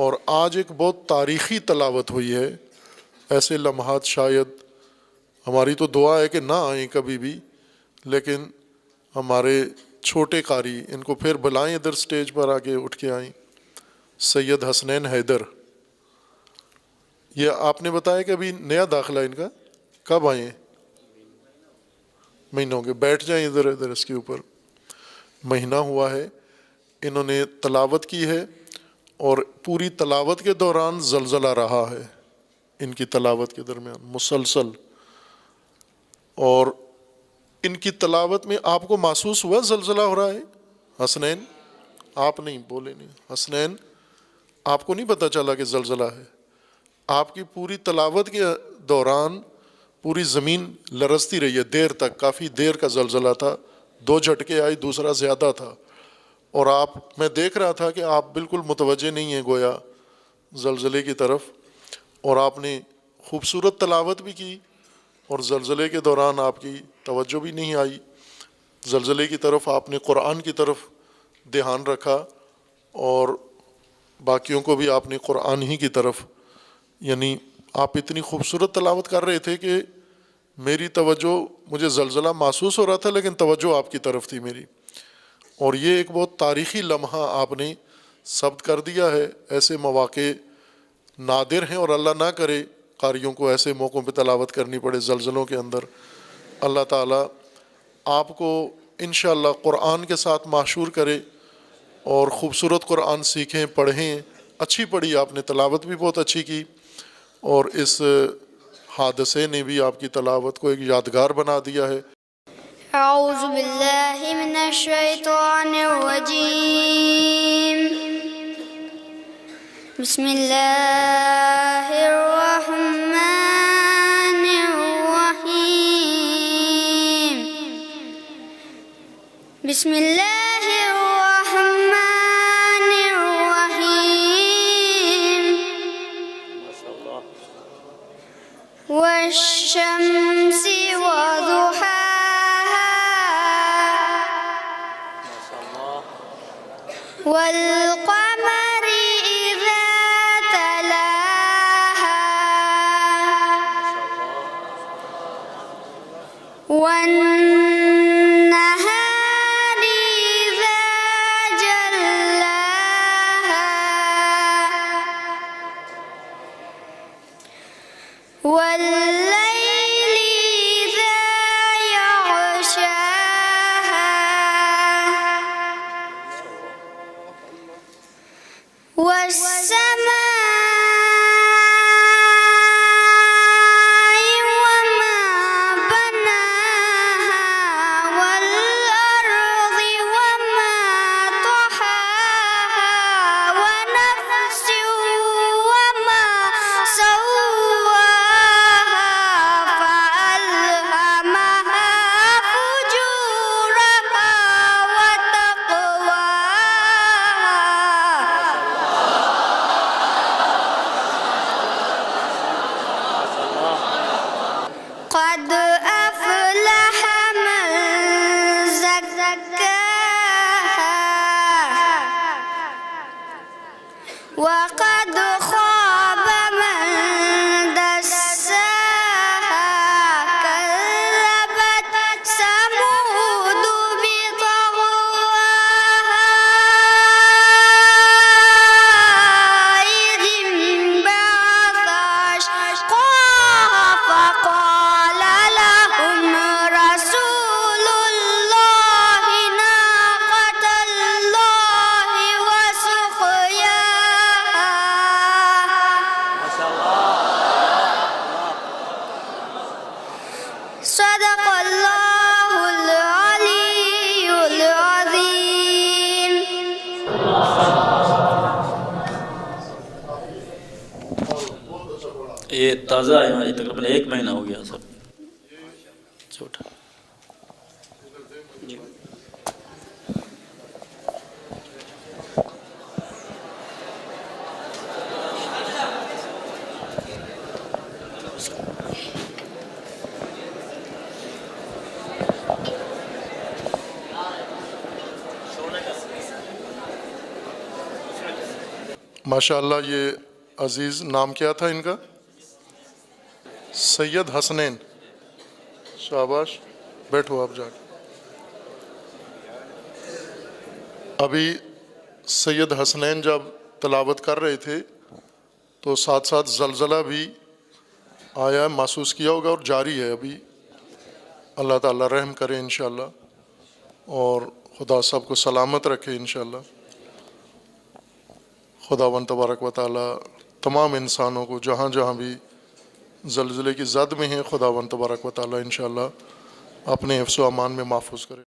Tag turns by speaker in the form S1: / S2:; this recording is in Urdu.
S1: اور آج ایک بہت تاریخی تلاوت ہوئی ہے. ایسے لمحات شاید ہماری تو دعا ہے کہ نہ آئیں کبھی بھی، لیکن ہمارے چھوٹے قاری، ان کو پھر بلائیں ادھر سٹیج پر آگے اٹھ کے آئیں. سید حسنین حیدر، یہ آپ نے بتایا کہ ابھی نیا داخلہ ان کا، کب آئے ہیں؟ مہینوں کے. بیٹھ جائیں ادھر ادھر اس کے اوپر. مہینہ ہوا ہے انہوں نے تلاوت کی ہے، اور پوری تلاوت کے دوران زلزلہ رہا ہے ان کی تلاوت کے درمیان مسلسل. اور ان کی تلاوت میں آپ کو محسوس ہوا زلزلہ ہو رہا ہے؟ حسنین آپ نہیں بولے، نہیں حسنین آپ کو نہیں پتہ چلا کہ زلزلہ ہے؟ آپ کی پوری تلاوت کے دوران پوری زمین لرزتی رہی ہے دیر تک. کافی دیر کا زلزلہ تھا، 2 جھٹکے آئی، دوسرا زیادہ تھا. اور میں دیکھ رہا تھا کہ آپ بالکل متوجہ نہیں ہیں گویا زلزلے کی طرف، اور آپ نے خوبصورت تلاوت بھی کی، اور زلزلے کے دوران آپ کی توجہ بھی نہیں آئی زلزلے کی طرف. آپ نے قرآن کی طرف دھیان رکھا، اور باقیوں کو بھی آپ نے قرآن ہی کی طرف. یعنی آپ اتنی خوبصورت تلاوت کر رہے تھے کہ میری توجہ، مجھے زلزلہ محسوس ہو رہا تھا لیکن توجہ آپ کی طرف تھی میری. اور یہ ایک بہت تاریخی لمحہ آپ نے ثبت کر دیا ہے. ایسے مواقع نادر ہیں، اور اللہ نہ کرے قاریوں کو ایسے موقعوں پہ تلاوت کرنی پڑے زلزلوں کے اندر. اللہ تعالیٰ آپ کو انشاءاللہ قرآن کے ساتھ معشور کرے، اور خوبصورت قرآن سیکھیں، پڑھیں. اچھی پڑھی آپ نے، تلاوت بھی بہت اچھی کی، اور اس حادثے نے بھی آپ کی تلاوت کو ایک یادگار بنا دیا ہے.
S2: اعوذ باللہ من الشیطان الرجیم. بسم اللہ الرحمن الرحیم. بسم اللہ الرحمن الرحیم. والشمس وضحاها والقمر إذا تلاها والنهار إذا جلاها والليل إذا يغشاها والسماء وما بناها والأرض وما طحاها ونفس وما سواها فألهمها فجورها وتقواها. قد أفلح من زكاها وقد خاب من دساها. كذبت ثمود بطغواها إذ انبعث أشقاها فقال لهم رسول الله ناقة الله وسقياها. صدق الله العلي العظيم.
S3: یہ تازہ ہے، یہ تقریباً 1 مہینہ ہو گیا سب چھوٹا. جی
S1: ماشاءاللہ یہ عزیز نام کیا تھا ان کا؟ سید حسنین. شاباش, بیٹھو آپ جا کے. ابھی سید حسنین جب تلاوت کر رہے تھے تو ساتھ ساتھ زلزلہ بھی آیا, محسوس کیا ہوگا, اور جاری ہے ابھی. اللہ تعالیٰ رحم کرے انشاءاللہ, اور خدا سب کو سلامت رکھے انشاءاللہ. خداوند تبارک و تعالیٰ تمام انسانوں کو جہاں جہاں بھی زلزلے کی زد میں ہیں, خداوند تبارک و تعالیٰ انشاءاللہ اپنے حفظ و امان میں محفوظ کرے.